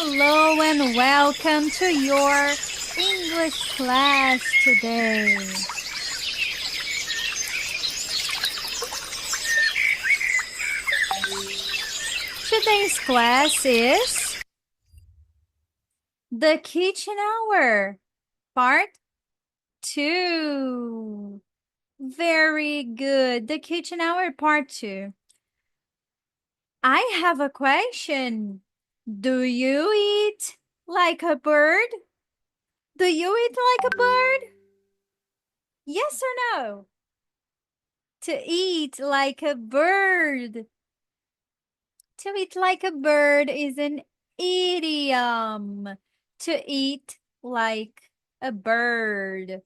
Hello and welcome to your English class today. Today's class is the kitchen hour, part 2. Very good. The kitchen hour, part 2. I have a question. Do you eat like a bird? Do you eat like a bird? Yes or no? To eat like a bird. To eat like a bird is an idiom. To eat like a bird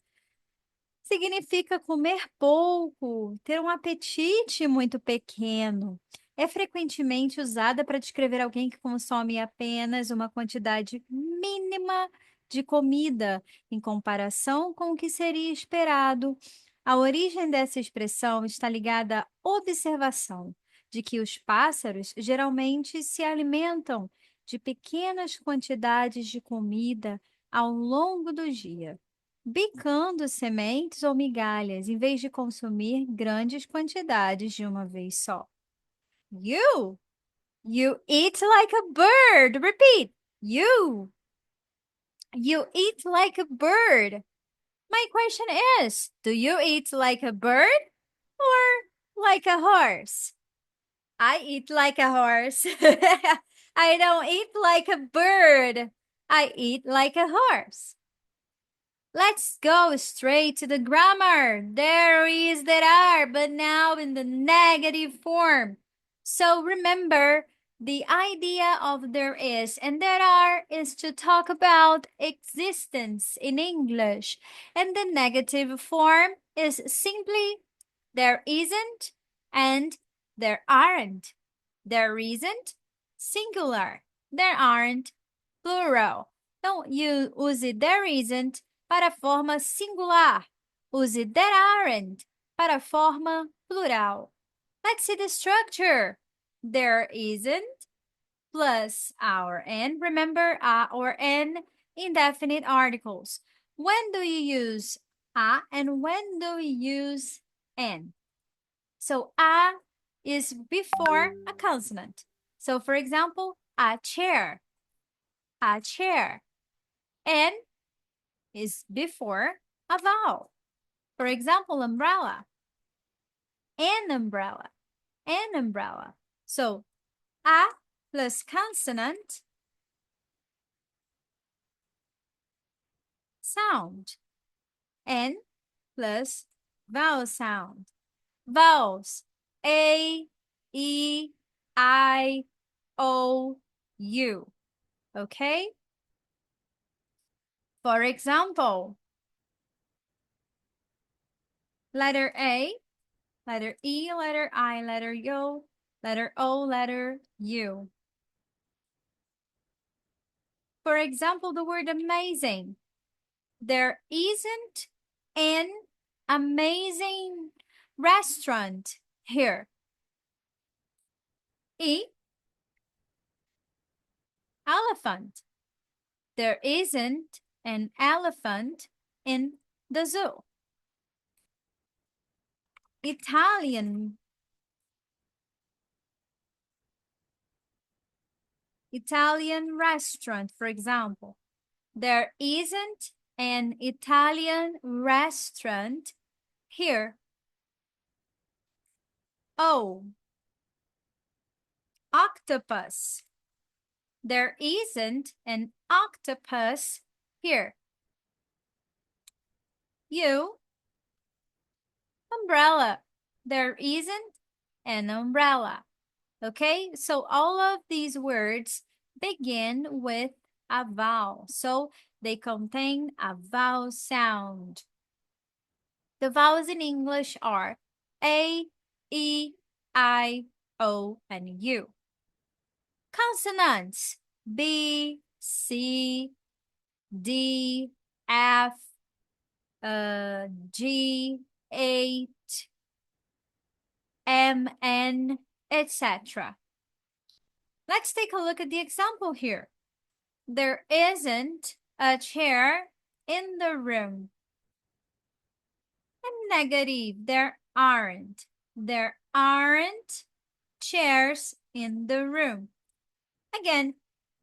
significa comer pouco, ter um apetite muito pequeno. É frequentemente usada para descrever alguém que consome apenas uma quantidade mínima de comida em comparação com o que seria esperado. A origem dessa expressão está ligada à observação de que os pássaros geralmente se alimentam de pequenas quantidades de comida ao longo do dia, bicando sementes ou migalhas, em vez de consumir grandes quantidades de uma vez só. You eat like a bird. Repeat. You eat like a bird. My question is, do you eat like a bird or like a horse? I eat like a horse. I don't eat like a bird. I eat like a horse. Let's go straight to the grammar. There is, there are, but now in the negative form. So remember, the idea of there is and there are is to talk about existence in English. And the negative form is simply there isn't and there aren't. There isn't, singular. There aren't, plural. Então, use there isn't para a forma singular. Use there aren't para a forma plural. Let's see the structure. There isn't plus our n. Remember, a or n, indefinite articles. When do you use a and when do you use n? So a is before a consonant. So for example, a chair. A chair. N is before a vowel. For example, umbrella. An umbrella. An umbrella. So a plus consonant sound. N plus vowel sound. Vowels. A, E, I, O, U. Okay? For example, letter A, letter E, letter I, letter U, letter O, letter U. For example, the word amazing. There isn't an amazing restaurant here. E, elephant. There isn't an elephant in the zoo. Italian restaurant, for example. There isn't an Italian restaurant here. O, octopus. There isn't an octopus here. U, umbrella. There isn't an umbrella. Okay, so all of these words begin with a vowel. So they contain a vowel sound. The vowels in English are A, E, I, O, and U. Consonants: B, C, D, F, G, H, M, N, etc. Let's take a look at the example here. There isn't a chair in the room. And negative, there aren't. There aren't chairs in the room. Again,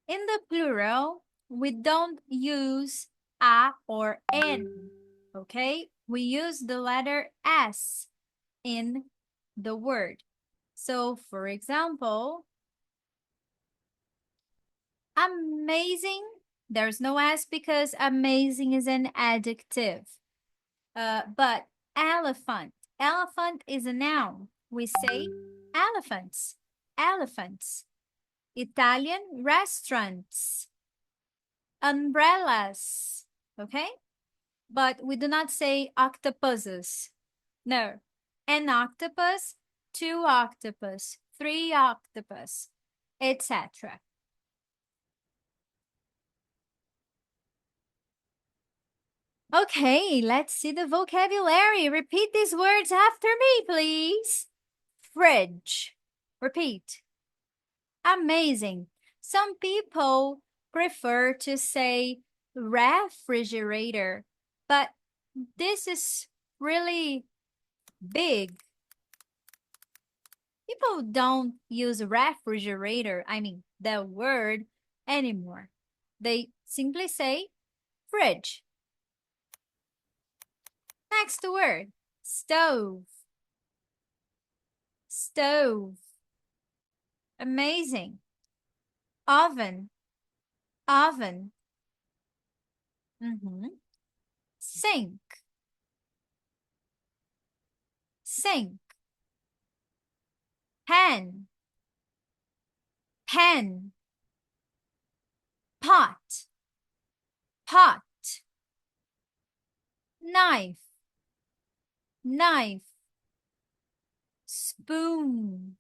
in the plural, we don't use a or n, okay? We use the letter s in the word. So, for example, amazing, there's no s because amazing is an adjective. But elephant, elephant is a noun. We say elephants, elephants. Italian restaurants, umbrellas, okay? But we do not say octopuses. No, an octopus, two octopus, three octopus, etc. Okay, let's see the vocabulary. Repeat these words after me, please. Fridge. Repeat. Amazing. Some people prefer to say refrigerator, but this is really big. People don't use refrigerator, the word, anymore. They simply say fridge. Next word, stove. Stove. Amazing. Oven. Oven. Sink. Sink. Pen. Pen. Pot. Pot. Knife. Knife. Spoon.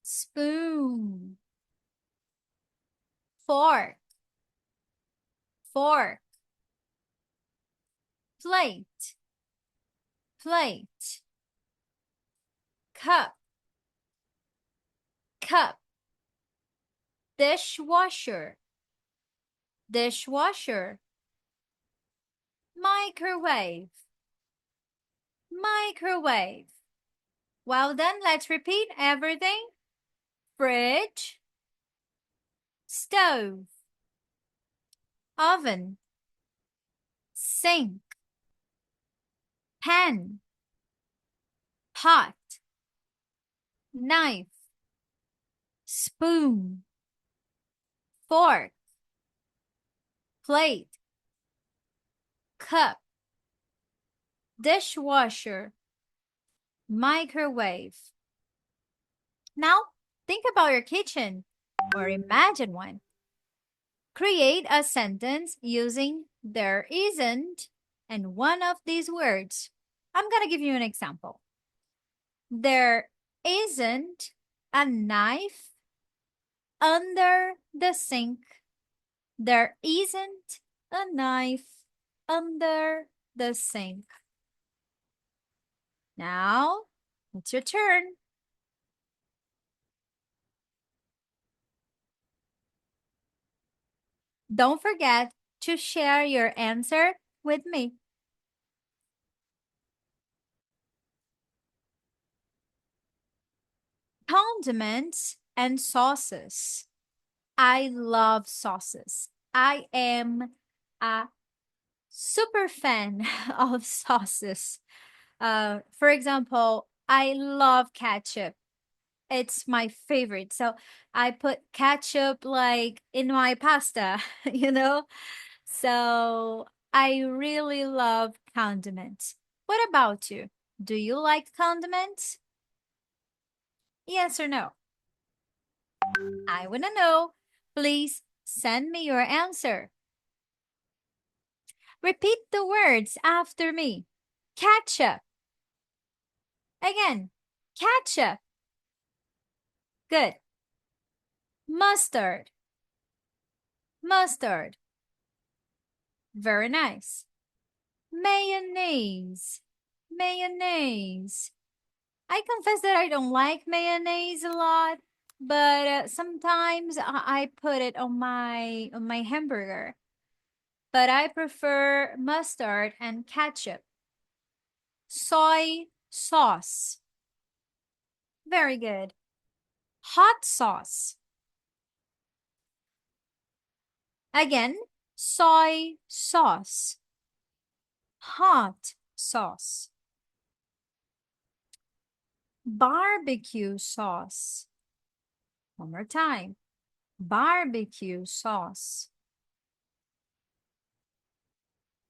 Spoon. Fork. Fork. Plate. Plate. Cup. Cup. Dishwasher. Dishwasher. Microwave. Microwave. Well then, let's repeat everything. Fridge. Stove. Oven. Sink. Pen. Pot. Knife. Spoon. Fork. Plate. Cup. Dishwasher. Microwave. Now, think about your kitchen or imagine one. Create a sentence using there isn't and one of these words. I'm going to give you an example. There isn't a knife under the sink. There isn't a knife under the sink. Now, it's your turn. Don't forget to share your answer with me. Condiments and sauces. I love sauces. I am a super fan of sauces. For example, I love ketchup. It's my favorite. So I put ketchup like in my pasta, you know? So I really love condiments. What about you? Do you like condiments? Yes or no? I want to know. Please send me your answer. Repeat the words after me. Ketchup. Again, ketchup. Good. Mustard. Mustard. Very nice. Mayonnaise. Mayonnaise. I confess that I don't like mayonnaise a lot. but sometimes I put it on my hamburger. But I prefer mustard and ketchup. Soy sauce. Very good. Hot sauce. Again, soy sauce. Hot sauce. Barbecue sauce. One more time. Barbecue sauce.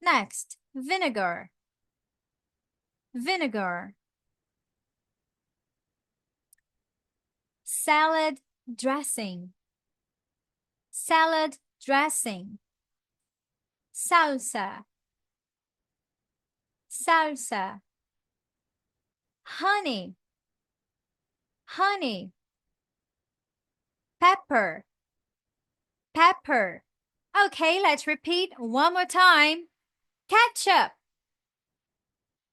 Next, vinegar. Vinegar. Salad dressing. Salad dressing. Salsa. Salsa. Honey. Honey. Pepper. Pepper. Okay, let's repeat one more time. Ketchup.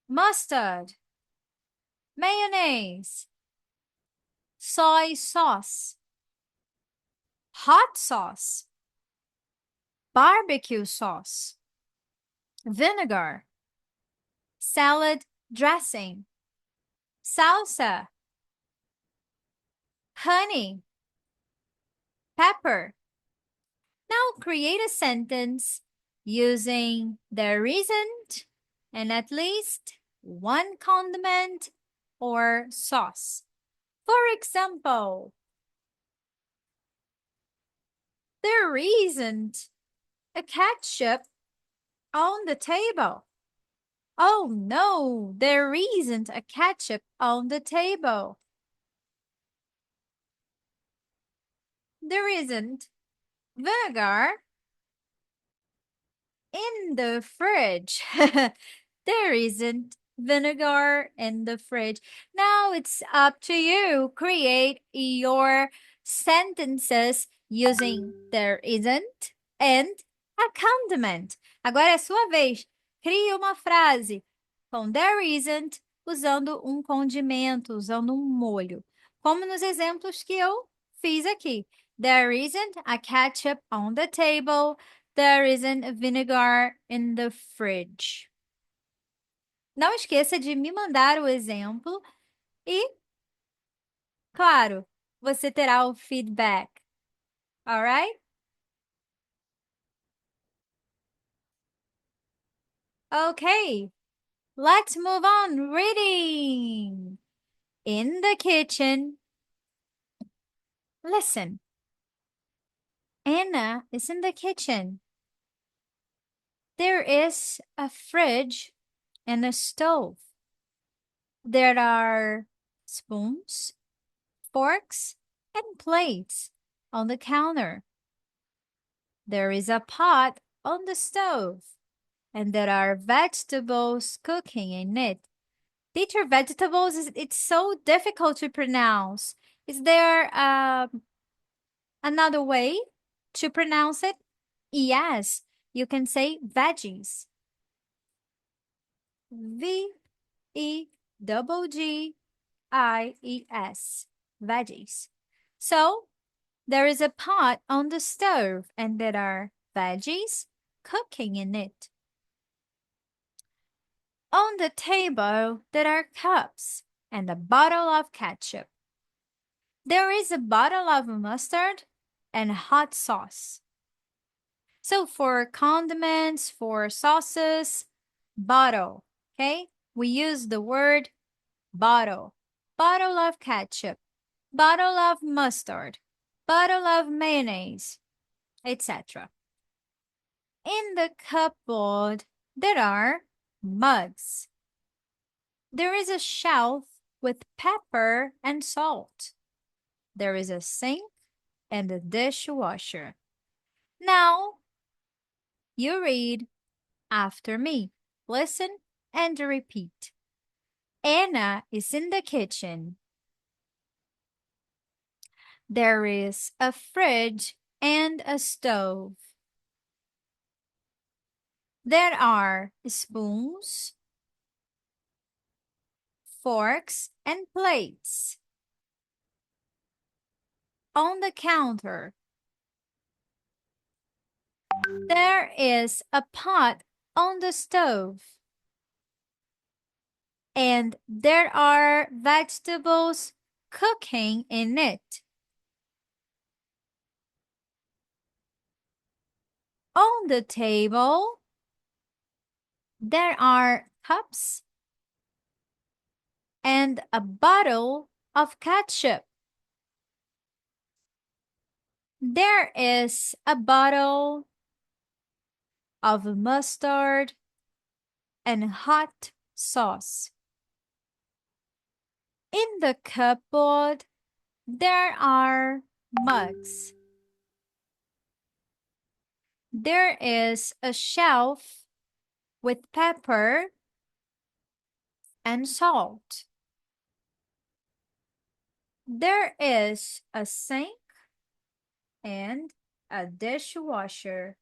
Mustard. Mayonnaise. Soy sauce. Hot sauce. Barbecue sauce. Vinegar. Salad dressing. Salsa. Honey. Pepper. Now create a sentence using there isn't and at least one condiment or sauce. For example, there isn't a ketchup on the table. Oh no, there isn't a ketchup on the table. There isn't vinegar in the fridge. There isn't vinegar in the fridge. Now it's up to you. Create your sentences using there isn't and a condiment. Agora é a sua vez. Crie uma frase com there isn't usando um condimento, usando um molho. Como nos exemplos que eu fiz aqui. There isn't a ketchup on the table. There isn't a vinegar in the fridge. Não esqueça de me mandar o exemplo e, claro, você terá o feedback. Alright? Okay, let's move on. Reading. In the kitchen. Listen. Anna is in the kitchen. There is a fridge and a stove. There are spoons, forks, and plates on the counter. There is a pot on the stove, and there are vegetables cooking in it. Teacher, vegetables, it's so difficult to pronounce. Is there another way to pronounce it? Yes, you can say veggies. V-E-G-G-I-E-S. Veggies. So, there is a pot on the stove and there are veggies cooking in it. On the table, there are cups and a bottle of ketchup. There is a bottle of mustard and hot sauce. So for condiments, for sauces, bottle, okay? We use the word bottle. Bottle of ketchup, bottle of mustard, bottle of mayonnaise, etc. In the cupboard, there are mugs. There is a shelf with pepper and salt. There is a sink and a dishwasher. Now, you read after me. Listen and repeat. Anna is in the kitchen. There is a fridge and a stove. There are spoons, forks, and plates. on the counter. There is a pot on the stove. And there are vegetables cooking in it. On the table, there are cups and a bottle of ketchup. There is a bottle of mustard and hot sauce. In the cupboard, there are mugs. There is a shelf with pepper and salt. There is a sink and a dishwasher.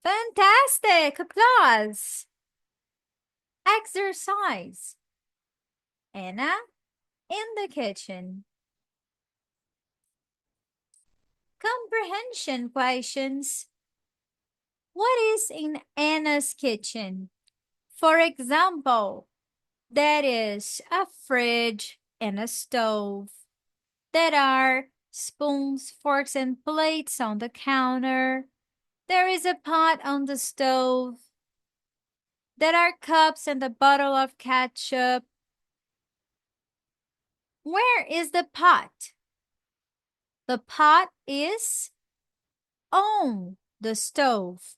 Fantastic! Applause! Exercise. Anna in the kitchen. Comprehension questions. What is in Anna's kitchen? For example, there is a fridge and a stove. There are spoons, forks, and plates on the counter. There is a pot on the stove. There are cups and a bottle of ketchup. Where is the pot? The pot is on the stove.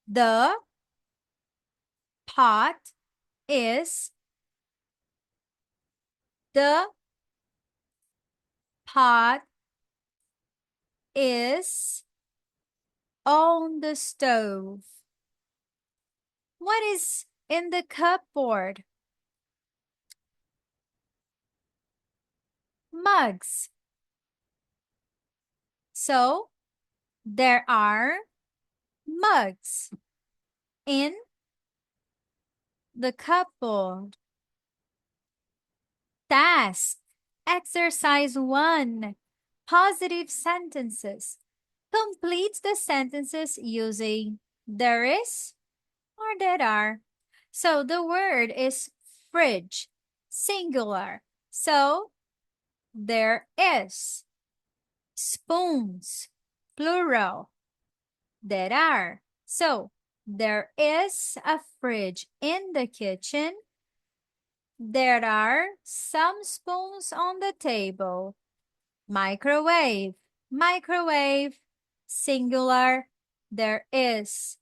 The pot is the pot is on the stove. What is in the cupboard? Mugs. So, there are mugs in the cupboard. Task. Exercise 1. Positive sentences. Complete the sentences using there is or there are. So the word is fridge, singular. So there is. Spoons, plural. There are. So there is a fridge in the kitchen. There are some spoons on the table. Microwave, microwave, singular. There is.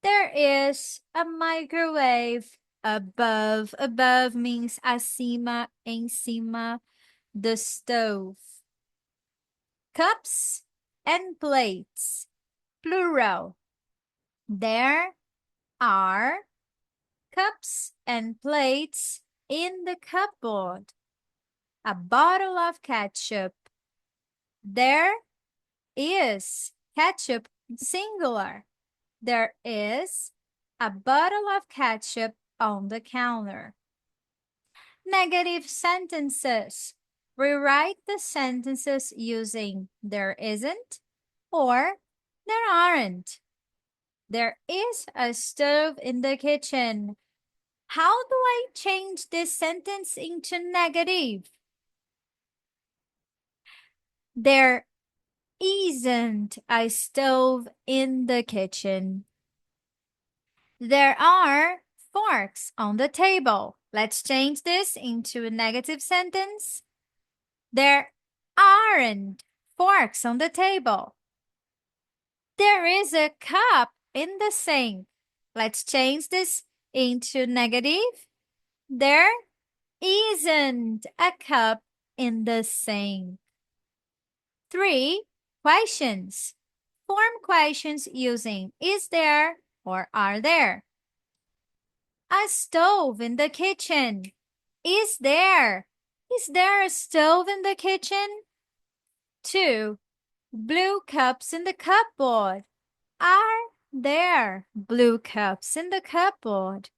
There is a microwave above. Above means acima, em cima, the stove. Cups and plates, plural. There are cups and plates in the cupboard. A bottle of ketchup. There is ketchup, singular. There is a bottle of ketchup on the counter. Negative sentences. Rewrite the sentences using there isn't or there aren't. There is a stove in the kitchen. How do I change this sentence into negative? There isn't a stove in the kitchen. There are forks on the table. Let's change this into a negative sentence. There aren't forks on the table. There is a cup in the sink. Let's change this into negative. There isn't a cup in the sink. 3. Questions. Form questions using is there or are there. A stove in the kitchen. Is there? Is there a stove in the kitchen? 2. Blue cups in the cupboard. Are there blue cups in the cupboard?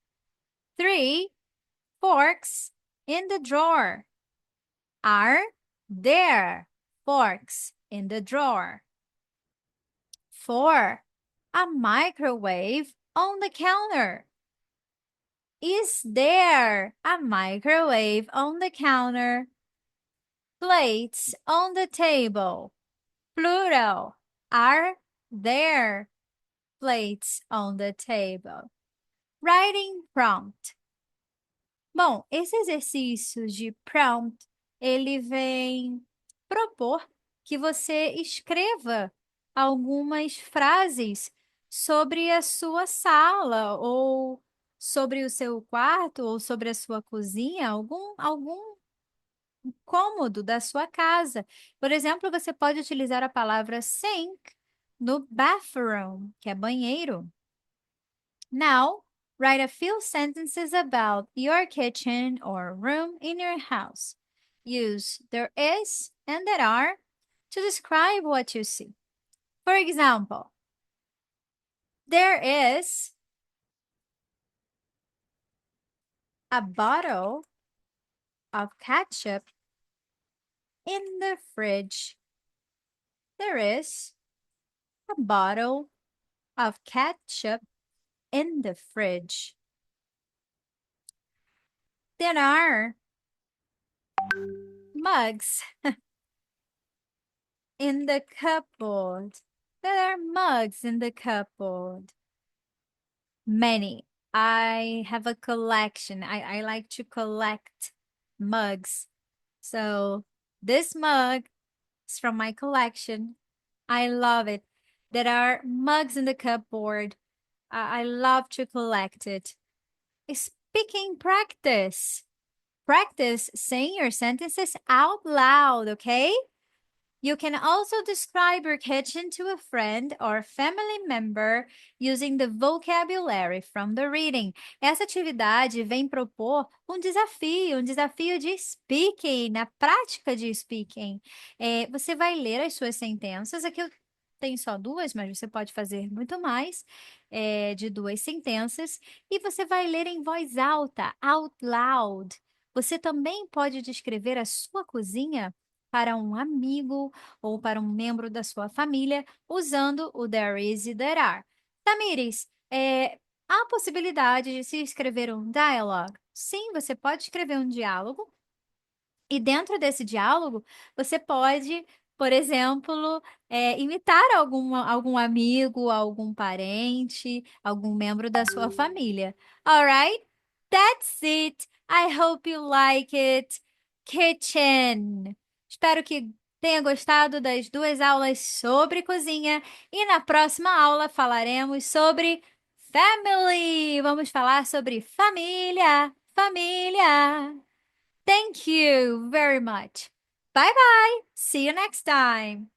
3. Forks in the drawer. Are There, forks in the drawer. 4. A microwave on the counter. Is there a microwave on the counter? Plates on the table. Plural. Are there plates on the table? Writing prompt. Bom, esse exercício de prompt, ele vem propor que você escreva algumas frases sobre a sua sala, ou sobre o seu quarto, ou sobre a sua cozinha, algum cômodo da sua casa. Por exemplo, você pode utilizar a palavra sink no bathroom, que é banheiro. Now, write a few sentences about your kitchen or room in your house. Use there is and there are to describe what you see. For example, there is a bottle of ketchup in the fridge. There is a bottle of ketchup in the fridge. There are mugs in the cupboard. There are mugs in the cupboard. Many. I have a collection. I like to collect mugs. So this mug is from my collection. I love it. There are mugs in the cupboard. I love to collect it. Speaking practice. Practice saying your sentences out loud, okay? You can also describe your kitchen to a friend or family member using the vocabulary from the reading. Essa atividade vem propor um desafio de speaking, na prática de speaking. Você vai ler as suas sentenças. Aqui eu tenho só duas, mas você pode fazer muito mais, de duas sentenças. E você vai ler em voz alta, out loud. Você também pode descrever a sua cozinha para um amigo ou para um membro da sua família usando o there is e there are. Tamires, há a possibilidade de se escrever um dialogue? Sim, você pode escrever um diálogo. E dentro desse diálogo, você pode, por exemplo, imitar algum amigo, algum parente, algum membro da sua família. Alright? That's it. I hope you like it. Kitchen. Espero que tenha gostado das duas aulas sobre cozinha. E na próxima aula falaremos sobre family. Vamos falar sobre família. Família. Thank you very much. Bye bye. See you next time.